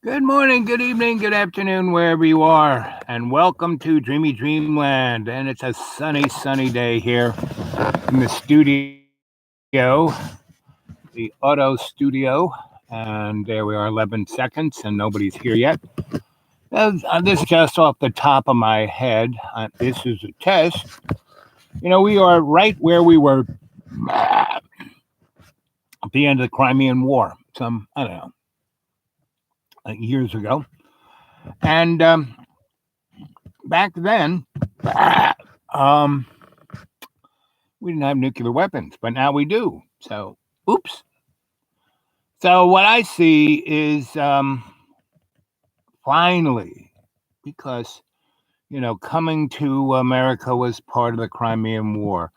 Good morning, good evening, good afternoon, wherever you are, and welcome to Dreamy Dreamland. And it's a sunny, sunny day here in the studio, the auto studio. And there we are, 11 seconds, and nobody's here yet. This is just off the top of my head. This is a test. We are right where we were at the end of the Crimean War, I don't know, years ago. And back then, um, we didn't have nuclear weapons, but now we do. So, oops. So what I see is finally, because coming to America was part of the Crimean War,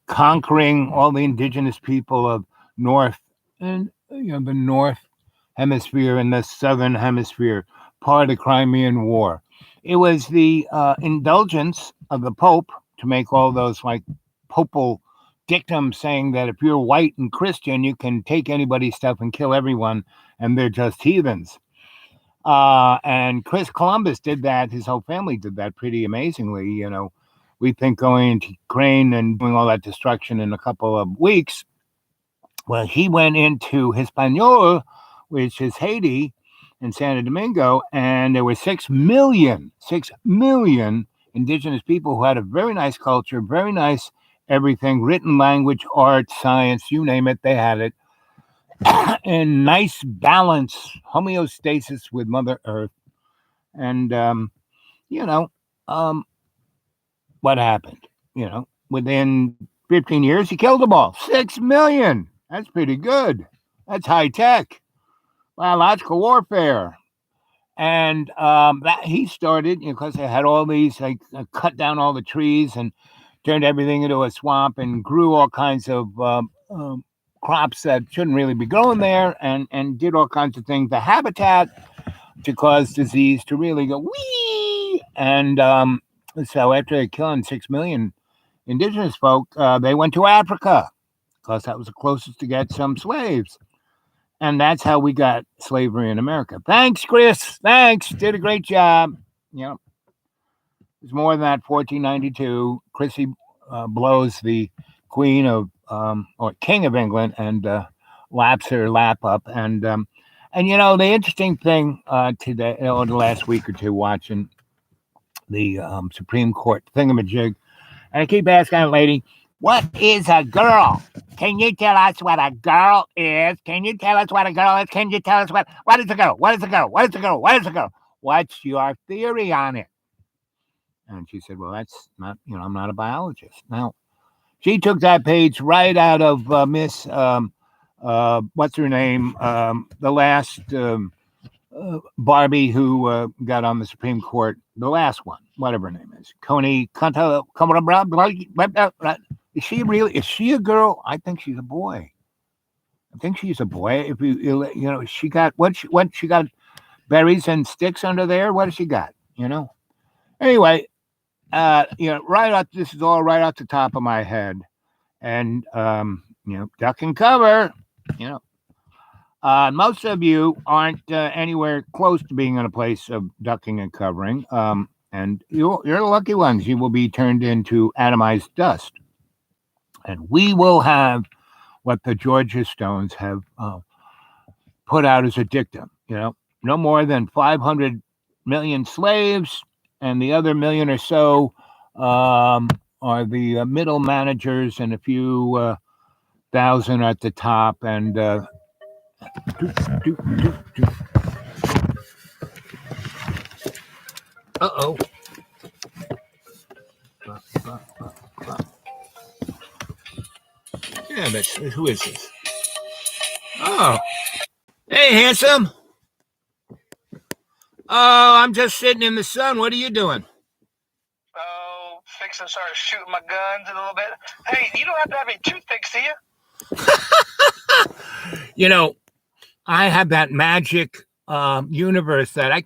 conquering all the indigenous people of North and the North Hemisphere and the Southern Hemisphere, part of the Crimean War. It was the indulgence of the Pope to make all those like popal dictum saying that if you're white and Christian, you can take anybody's stuff and kill everyone, and they're just heathens. And Chris Columbus did that. His whole family did that pretty amazingly. We think going into Ukraine and doing all that destruction in a couple of weeks. Well, he went into Hispaniola, which is Haiti and Santo Domingo, and there were 6 million indigenous people who had a very nice culture, very nice everything, written language, art, science, you name it, they had it. And nice balance, homeostasis with Mother Earth. And, um, what happened? Within 15 years, he killed them all. 6 million. That's pretty good. That's high tech. Biological warfare. And that he started because they had all these, like, cut down all the trees and turned everything into a swamp and grew all kinds of crops that shouldn't really be growing there, and did all kinds of things. The habitat to cause disease to really go wee. And so after killing 6 million indigenous folk, they went to Africa because that was the closest to get some slaves. And that's how we got slavery in America. Thanks, Chris. Thanks. Did a great job. It's more than that. 1492. Chrissy blows the Queen of or King of England and laps her lap up. And the interesting thing today, or the last week or two, watching the Supreme Court thingamajig, and I keep asking that lady, "What is a girl? Can you tell us what a girl is? Can you tell us what a girl is? Can you tell us what is a girl? What is a girl? What is a girl? What is a girl? What's your theory on it?" And she said, "Well, that's not, I'm not a biologist." Now, she took that page right out of Miss, what's her name? The last Barbie who got on the Supreme Court, the last one, whatever her name is. Coney, is she really, is she a girl? I think she's a boy. I think she's a boy. If she got, what she got berries and sticks under there? What does she got? Anyway, right off, this is all right off the top of my head. And, duck and cover, most of you aren't anywhere close to being in a place of ducking and covering. And you're the lucky ones. You will be turned into atomized dust. And we will have what the Georgia Stones have put out as a dictum. No more than 500 million slaves, and the other million or so are the middle managers, and a few thousand at the top. And uh-oh. Yeah, but who is this? Oh, hey, handsome. Oh, I'm just sitting in the sun. What are you doing? Oh, fixing to start shooting my guns a little bit. Hey, you don't have to have any toothpicks, do you? I have that magic universe that I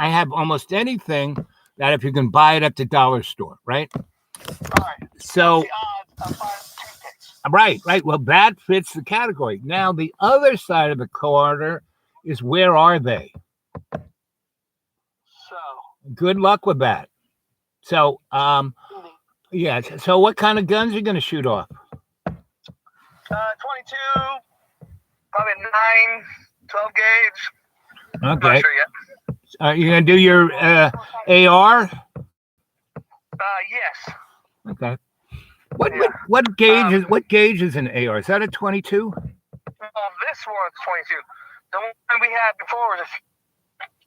have almost anything that if you can buy it at the dollar store, right? Right. So, what's the odds of finding toothpicks? Right. Well, that fits the category. Now, the other side of the quarter is, where are they? Good luck with that. So, yeah. So, what kind of guns are you going to shoot off? 22, probably 9, 12 gauge. Okay. I'm not sure yet. Are you going to do your AR? Yes. Okay. What Yeah. what gauge is what gauge is an AR? Is that a 22? Well, this one's 22. The one we had before was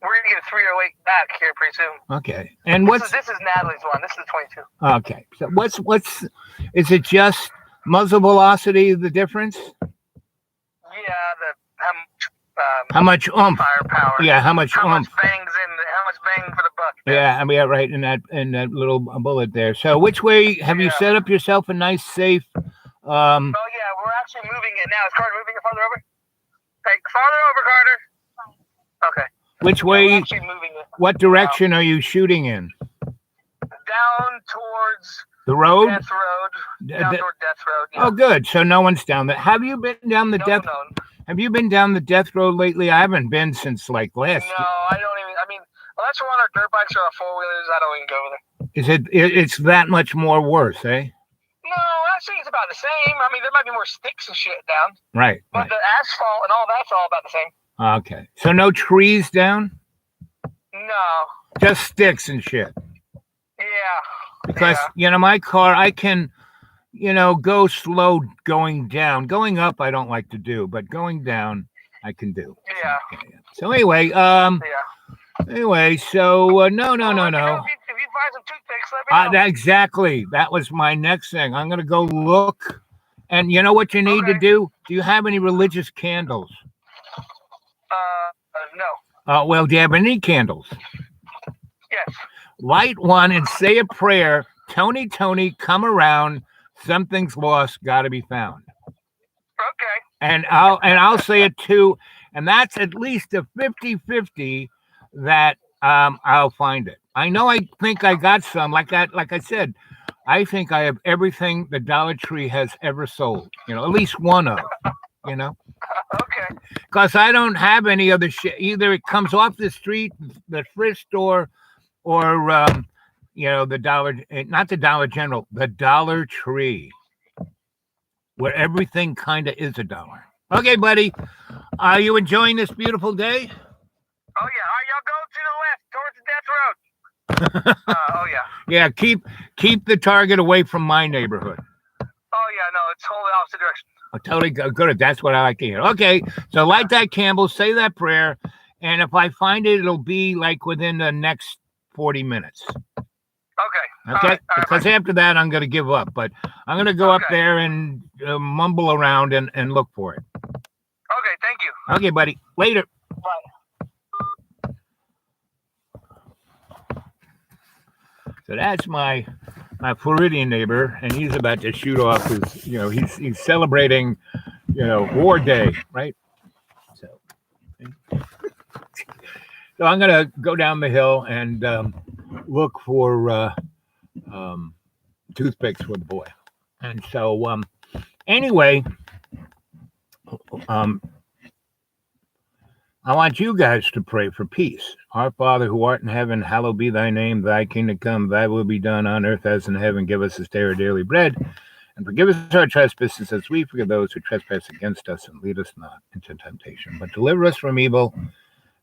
we're gonna get a 308 back here pretty soon. Okay. And what's this is Natalie's one. This is 22. okay? So what's is it just muzzle velocity the difference? Yeah, How much oomph? firepower. Yeah, how much How oomph? much bang for the buck? Yeah, I mean, yeah, right in that little bullet there. So, which way have you set up yourself a nice safe? Oh yeah, we're actually moving it now. Is Carter moving it farther over? Hey, farther over, Carter. Okay. Which Yeah, we're way? actually moving it. What direction are you shooting in? Down towards The road. Death Road. Down toward Death Road. Yeah. Oh, good. So no one's down there. Have you been down the Death? No. Have you been down the Death Road lately? I haven't been since like last. No, I don't even. I mean, unless we're on our dirt bikes or our four wheelers, I don't even go over there. Is it's that much more worse, eh? No, actually, it's about the same. I mean, there might be more sticks and shit down. Right. But Right. the asphalt and all that's all about the same. Okay. So no trees down? No. Just sticks and shit. Yeah. Because, my car, I can, go slow going down. Going up, I don't like to do, but going down, I can do. Yeah. So anyway, Yeah. Anyway, so no. If you find some toothpicks, let me know. Exactly. That was my next thing. I'm gonna go look, and you know what you need to do? Do you have any religious candles? No. Well, do you have any candles? Yes. Light one and say a prayer. Tony, come around. Something's lost, got to be found. Okay. And I'll say it too. And that's at least a 50-50 that I'll find it. I know. I think I got some. Like I said, I think I have everything the Dollar Tree has ever sold. At least one of. Okay. Because I don't have any other shit. Either it comes off the street, the thrift store, or the not the Dollar General, the Dollar Tree, where everything kind of is a dollar. Okay, buddy. Are you enjoying this beautiful day? Oh yeah. All right, y'all go to the left towards the Death Road. Oh yeah. Yeah. Keep the target away from my neighborhood. Oh yeah. No, it's totally opposite direction. Oh, totally good. That's what I like to hear. Okay. So light that candle, say that prayer, and if I find it, it'll be like within the next 40 minutes. Okay. Okay. All right, because after that, I'm going to give up. But I'm going to go up there and mumble around and look for it. Okay. Thank you. Okay, buddy. Later. Bye. So that's my Floridian neighbor, and he's about to shoot off his. He's celebrating, War Day, right? So I'm going to go down the hill and look for toothpicks for the boy. And so, anyway, I want you guys to pray for peace. Our Father who art in heaven, hallowed be thy name. Thy kingdom come, thy will be done on earth as in heaven. Give us this day our daily bread. And forgive us our trespasses as we forgive those who trespass against us. And lead us not into temptation, but deliver us from evil.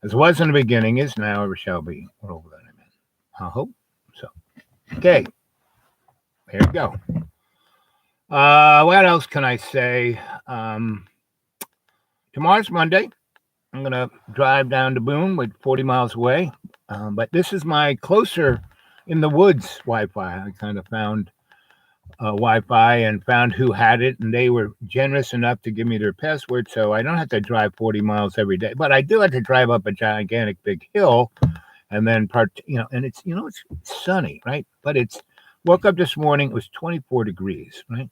As was in the beginning, is now, ever shall be, world without end. Amen. I hope so. Okay. There you go. What else can I say? Tomorrow's Monday. I'm going to drive down to Boone, with 40 miles away. But this is my closer in the woods Wi-Fi. I kind of found Wi-Fi and found who had it, and they were generous enough to give me their password, so I don't have to drive 40 miles every day. But I do have to drive up a gigantic big hill, and then and it's it's sunny, right? But woke up this morning, it was 24 degrees, right?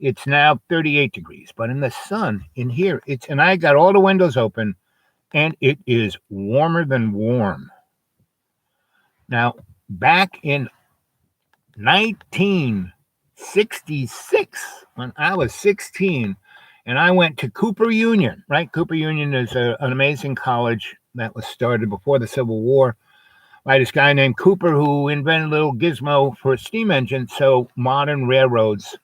It's now 38 degrees, but in the sun in here, and I got all the windows open, and it is warmer than warm. Now, back in 1966, when I was 16, and I went to Cooper Union, right? Cooper Union is an amazing college that was started before the Civil War by this guy named Cooper, who invented a little gizmo for a steam engine, so modern railroads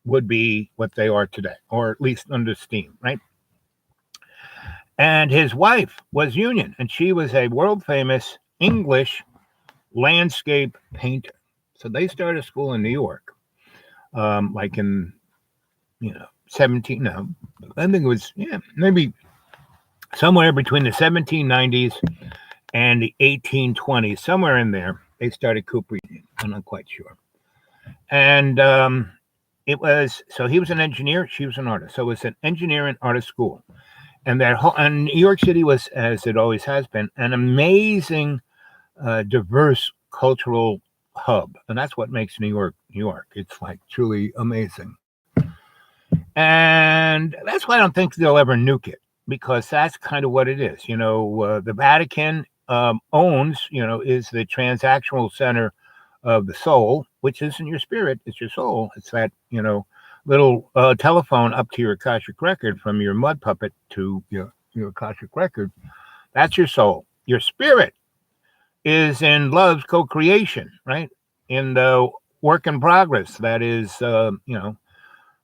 would be what they are today, or at least under steam, right? And his wife was Union, and she was a world famous English landscape painter. So they started school in New York, like in 17. No, I think it was maybe somewhere between the 1790s and the 1820s, somewhere in there. They started Cooper Union. I'm not quite sure, and it was so he was an engineer, she was an artist. So it was an engineer and artist school, and and New York City was, as it always has been, an amazing, diverse cultural hub, and that's what makes New York New York. It's like truly amazing, and that's why I don't think they'll ever nuke it, because that's kind of what it is. The Vatican owns, is the transactional center of the soul, which isn't your spirit, it's your soul. It's that little telephone up to your Akashic record, from your mud puppet to your Akashic record. That's your soul. Your spirit is in love's co-creation, right? In the work in progress. That is, God.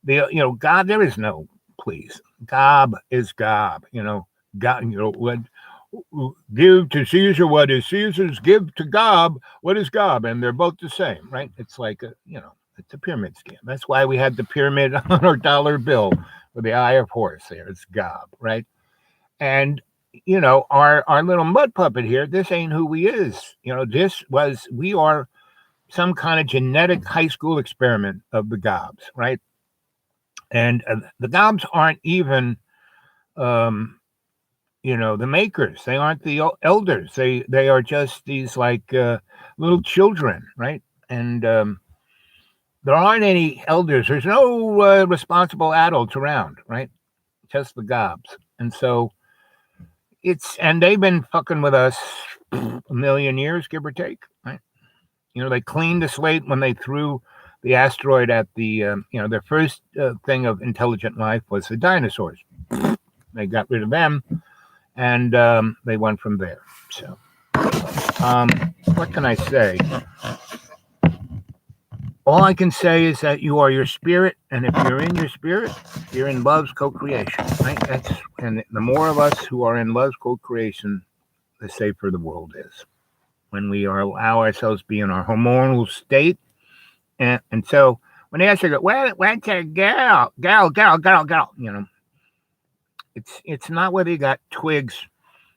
There is no please. Gob is gob. God. What give to Caesar what is Caesar's. Give to Gob what is Gob, and they're both the same, right? It's like it's a pyramid scheme. That's why we had the pyramid on our dollar bill with the eye of horse there. It's Gob, right? And our little mud puppet here, this ain't who we is. We are some kind of genetic high school experiment of the Gobs, right? And the Gobs aren't even the makers. They aren't the elders. They are just these like little children, right? And there aren't any elders. There's no responsible adults around, right? Just the Gobs. And so and they've been fucking with us a million years, give or take, right? They cleaned the slate when they threw the asteroid at the, their first thing of intelligent life was the dinosaurs. They got rid of them, and they went from there. So, what can I say? All I can say is that you are your spirit, and if you're in your spirit, you're in love's co-creation, right? And the more of us who are in love's co-creation, the safer the world is. When we allow ourselves to be in our hormonal state, and so when they ask you, where's a girl, it's not whether you got twigs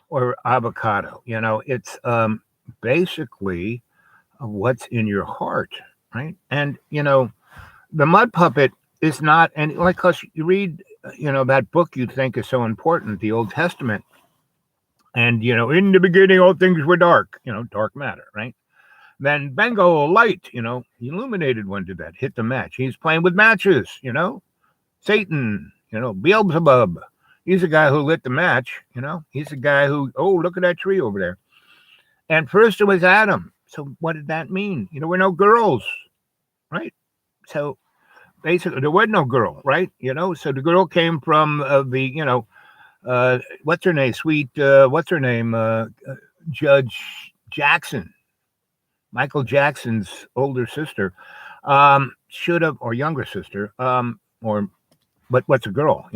or avocado, it's basically what's in your heart. Right. And, the mud puppet is not, and like, cause you read, that book you think is so important, the Old Testament. And, in the beginning, all things were dark, dark matter. Right. Then Bengo light, he illuminated one to that, hit the match. He's playing with matches, Satan, Beelzebub. He's the guy who lit the match, he's the guy who, look at that tree over there. And first it was Adam. So what did that mean? There were no girls, right? So basically there was no girl, right? So the girl came from what's her name? What's her name? Judge Jackson, Michael Jackson's older sister, should have, or younger sister, what's a girl?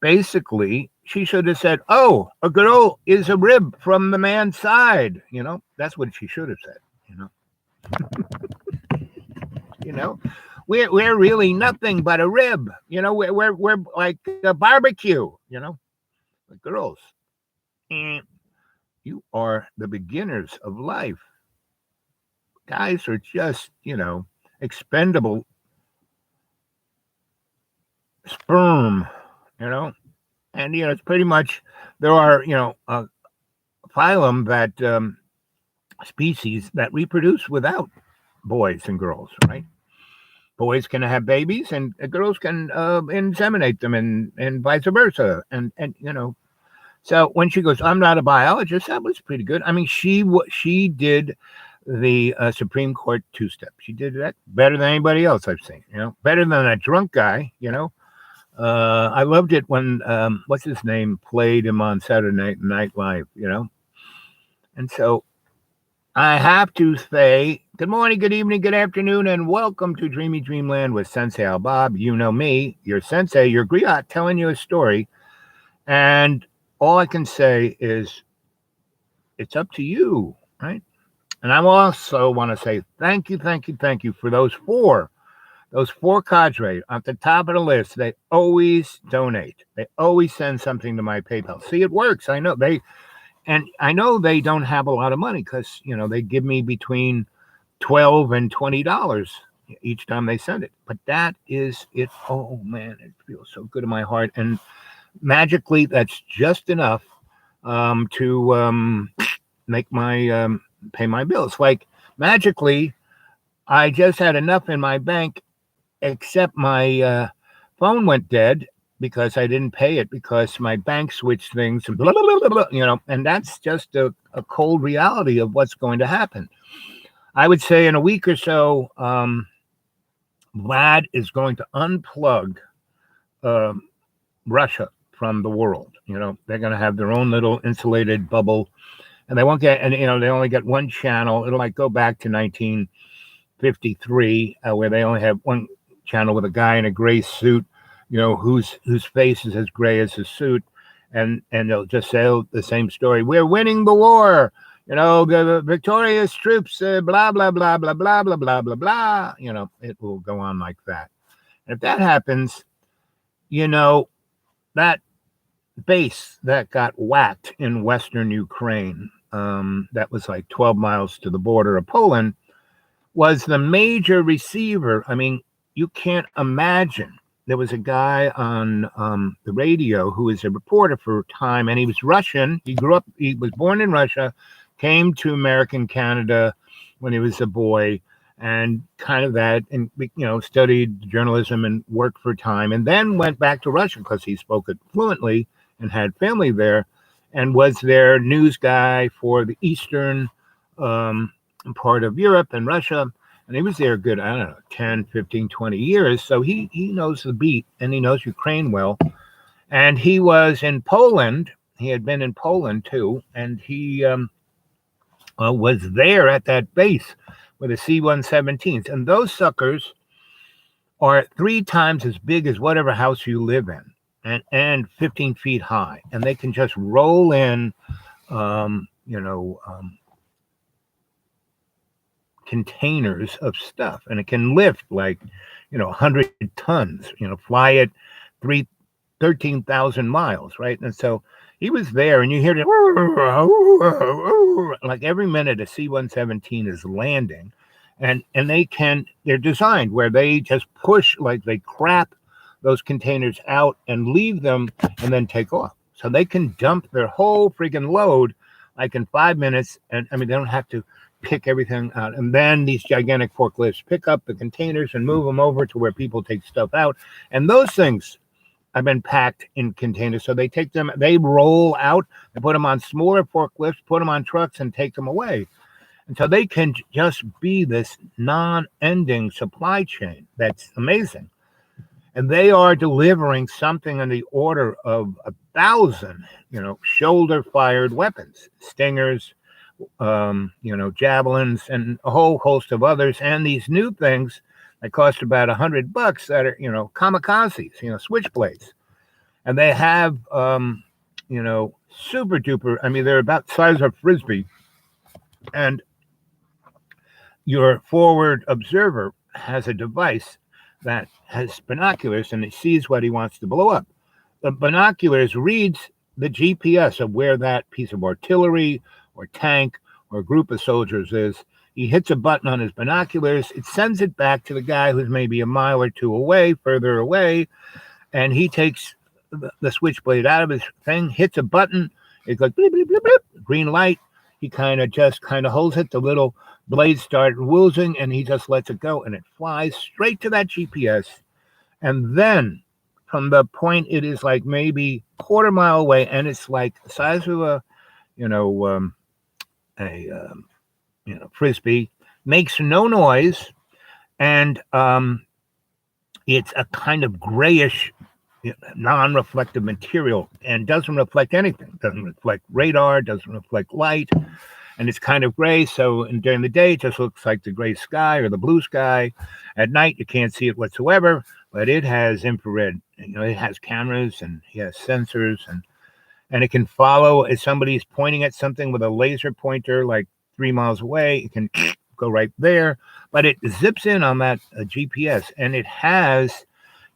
Basically, she should have said, "Oh, a girl is a rib from the man's side." That's what she should have said. We're really nothing but a rib. We're like a barbecue. The girls, and you are the beginners of life. Guys are just expendable sperm. And it's pretty much, there are a phylum that species that reproduce without boys and girls, right? Boys can have babies, and girls can inseminate them, and vice versa. And so when she goes, "I'm not a biologist," that was pretty good. I mean, she did the Supreme Court two-step. She did that better than anybody else I've seen. Better than a drunk guy. I loved it when what's his name played him on Saturday Night Live, And so I have to say good morning, good evening, good afternoon, and welcome to Dreamy Dreamland with Sensei Al Bob. You know me, your sensei, your griot, telling you a story. And all I can say is it's up to you, right? And I also want to say thank you for those four cadre at the top of the list. They always donate. They always send something to my PayPal. See, it works. I know they don't have a lot of money because they give me between $12 and $20 each time they send it. But that is it. Oh man, it feels so good in my heart. And magically, that's just enough to make my pay my bills. Like magically, I just had enough in my bank, except my phone went dead because I didn't pay it because my bank switched things and blah, blah, blah, blah, and that's just a cold reality of what's going to happen. I would say in a week or so, Vlad is going to unplug Russia from the world. They're going to have their own little insulated bubble, and they won't get, and they only get one channel. It'll like go back to 1953, where they only have one channel with a guy in a gray suit, whose face is as gray as his suit, and they'll just say the same story. We're winning the war. The victorious troops, blah, blah, blah, blah, blah, blah, blah, blah, blah. It will go on like that. And if that happens, that base that got whacked in Western Ukraine, that was like 12 miles to the border of Poland, was the major receiver. I mean, you can't imagine. There was a guy on the radio who was a reporter for a time, and he was Russian. He was born in Russia, came to American Canada when he was a boy, and kind of that, and studied journalism and worked for a time, and then went back to Russia because he spoke it fluently and had family there, and was their news guy for the eastern part of Europe and Russia. And he was there a good, 10, 15, 20 years. So he knows the beat, and he knows Ukraine well. And he was in Poland. He had been in Poland too. And he was there at that base with the C-117s. And those suckers are 3 times as big as whatever house you live in, and 15 feet high. And they can just roll in, containers of stuff, and it can lift like 100 tons, fly at 13,000 miles, right? And so he was there, and you hear it like every minute a C-117 is landing, and they're designed where they just push, like they crap those containers out and leave them and then take off, so they can dump their whole freaking load like in 5 minutes. And I mean, they don't have to pick everything out, and then these gigantic forklifts pick up the containers and move them over to where people take stuff out. And those things have been packed in containers, so they roll out and put them on smaller forklifts, put them on trucks, and take them away. And so they can just be this non-ending supply chain. That's amazing. And they are delivering something in the order of 1,000 shoulder-fired weapons, stingers, javelins, and a whole host of others, and these new things that cost about $100 that are kamikazes, switchblades, and they have super duper. I mean, they're about the size of frisbee, and your forward observer has a device that has binoculars, and it sees what he wants to blow up. The binoculars reads the GPS of where that piece of artillery or tank or group of soldiers is. He hits a button on his binoculars. It sends it back to the guy who's maybe a mile or two away, further away, and he takes the switchblade out of his thing, hits a button. It goes bleep, bleep, bleep, bleep, green light. He kind of holds it. The little blades start woozing, and he just lets it go, and it flies straight to that GPS. And then from the point it is like maybe a quarter mile away, and it's like the size of a frisbee, makes no noise, and it's a kind of grayish, non-reflective material, and doesn't reflect anything. Doesn't reflect radar, doesn't reflect light, and it's kind of gray. So during the day, it just looks like the gray sky or the blue sky. At night, you can't see it whatsoever, but it has infrared. It has cameras and it has sensors, and it can follow if somebody's pointing at something with a laser pointer like 3 miles away. It can go right there, but it zips in on that GPS, and it has,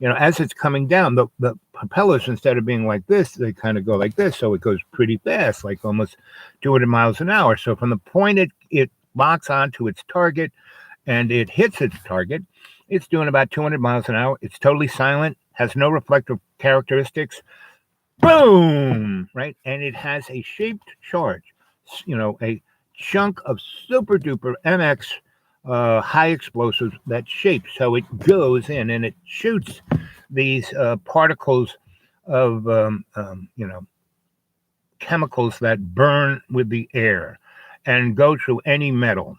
as it's coming down, the propellers, instead of being like this, they kind of go like this, so it goes pretty fast, like almost 200 miles an hour. So from the point it locks onto its target and it hits its target, it's doing about 200 miles an hour. It's totally silent, has no reflective characteristics. Boom! Right? And it has a shaped charge, a chunk of super duper MX high explosives that shape. So it goes in and it shoots these particles of, chemicals that burn with the air and go through any metal.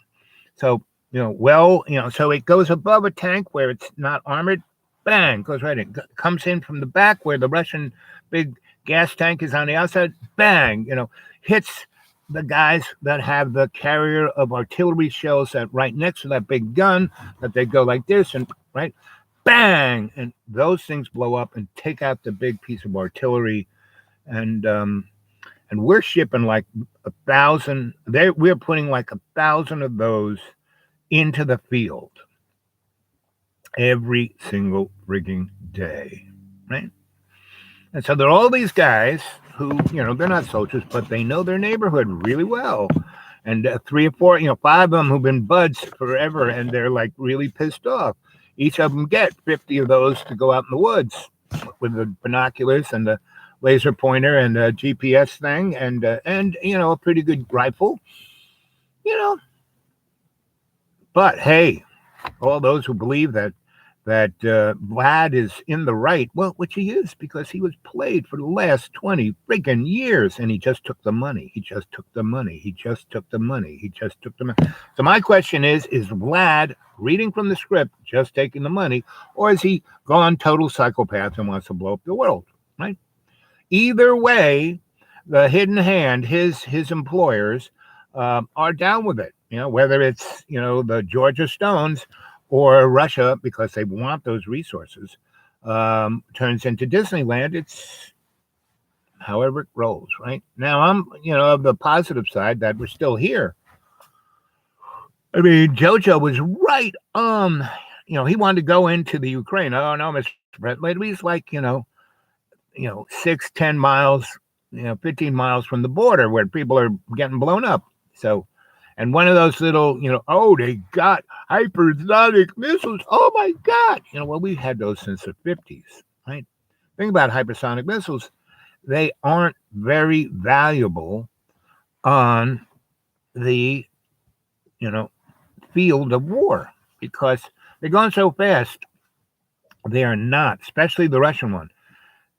So, so it goes above a tank where it's not armored. Bang, goes right in. Comes in from the back where the Russian big gas tank is on the outside. Bang, hits the guys that have the carrier of artillery shells that right next to that big gun, that they go like this, and right, bang, and those things blow up and take out the big piece of artillery. And we're shipping like 1,000. We're putting like 1,000 of those into the field every single frigging day, right? And so there are all these guys who, they're not soldiers, but they know their neighborhood really well. And 3 or 4, 5 of them who've been buds forever, and they're like really pissed off. Each of them get 50 of those to go out in the woods with the binoculars and the laser pointer and the GPS thing and a pretty good rifle, But hey, all those who believe that Vlad is in the right, well, which he is, because he was played for the last 20 freaking years, and he just took the money. He just took the money. He just took the money. He just took the money. So my question is Vlad reading from the script, just taking the money, or is he gone total psychopath and wants to blow up the world, right? Either way, the hidden hand, his employers, are down with it, whether it's, the Georgia Stones or Russia, because they want those resources, turns into Disneyland. It's however it rolls, right? Now, I'm, of the positive side that we're still here. I mean, JoJo was right on, he wanted to go into the Ukraine. Oh, no, Mr. President, he's like, 6, 10 miles, 15 miles from the border where people are getting blown up. So, and one of those little, they got hypersonic missiles. Oh my God. Well, we've had those since the 50s, right? Think about hypersonic missiles. They aren't very valuable on the, field of war because they're going so fast. They are not, especially the Russian one.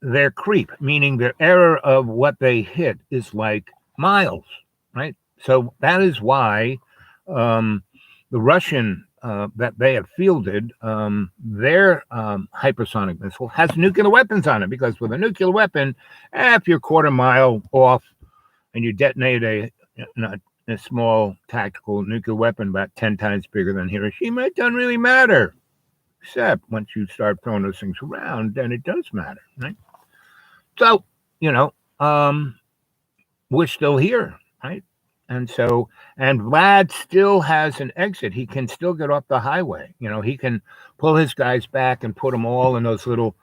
They're creep, meaning their error of what they hit is like miles, right? So that is why the Russian that they have fielded, their hypersonic missile has nuclear weapons on it, because with a nuclear weapon, if you're a quarter mile off and you detonate a small tactical nuclear weapon about 10 times bigger than Hiroshima, it doesn't really matter. Except once you start throwing those things around, then it does matter, right? So, we're still here, right? And so, and Vlad still has an exit. He can still get off the highway. He can pull his guys back and put them all in those little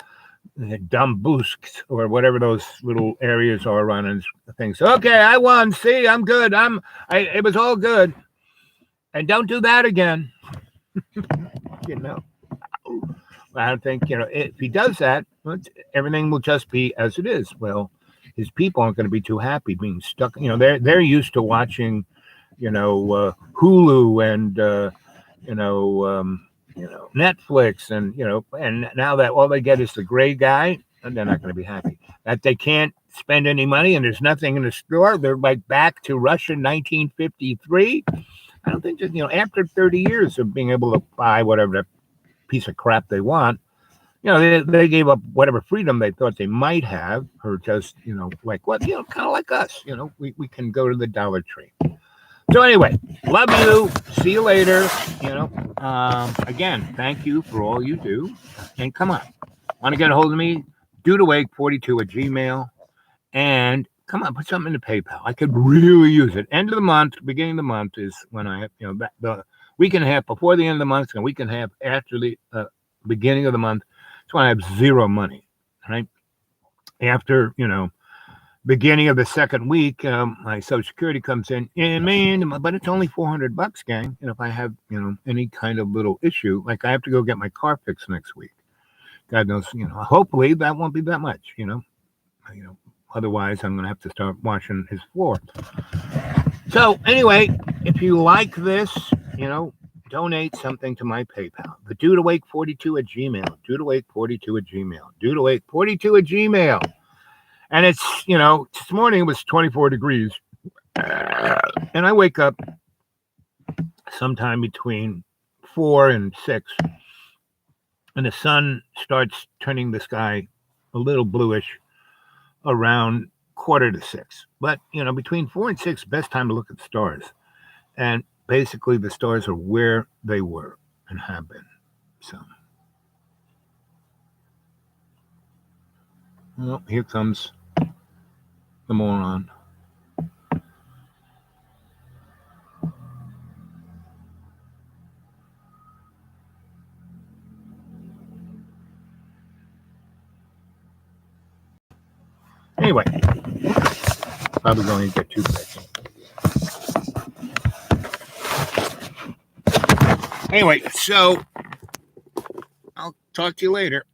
Dumbusks or whatever those little areas are running things. Okay, I won. See, I'm good. It was all good. And don't do that again. I don't think, if he does that, everything will just be as it is. Well, his people aren't going to be too happy being stuck. They're used to watching, Hulu and, Netflix and now that all they get is the gray guy, and they're not going to be happy. That they can't spend any money and there's nothing in the store. They're like back to Russia 1953. I don't think that, after 30 years of being able to buy whatever piece of crap they want, they gave up whatever freedom they thought they might have, or just, like what, kind of like us, we can go to the Dollar Tree. So anyway, love you. See you later. Again, thank you for all you do. And come on, want to get a hold of me? dudeawake42 at Gmail. And come on, put something in the PayPal. I could really use it. End of the month, beginning of the month is when I have, the week and a half before the end of the month and a week and a half after the beginning of the month. It's when I have zero money, right? After, beginning of the second week, my Social Security comes in, but it's only $400, gang. And if I have, any kind of little issue, like I have to go get my car fixed next week, God knows, hopefully that won't be that much, otherwise I'm going to have to start washing his floor. So anyway, if you like this, donate something to my PayPal, the dudeawake42 at Gmail, dudeawake42 at Gmail, dudeawake42 at Gmail. And it's, this morning it was 24 degrees. And I wake up sometime between 4 and 6. And the sun starts turning the sky a little bluish around 5:45. But, between 4 and 6, best time to look at the stars. And basically the stars are where they were and have been. So, well, here comes the moron. Anyway, probably going to get too big. Anyway, so I'll talk to you later.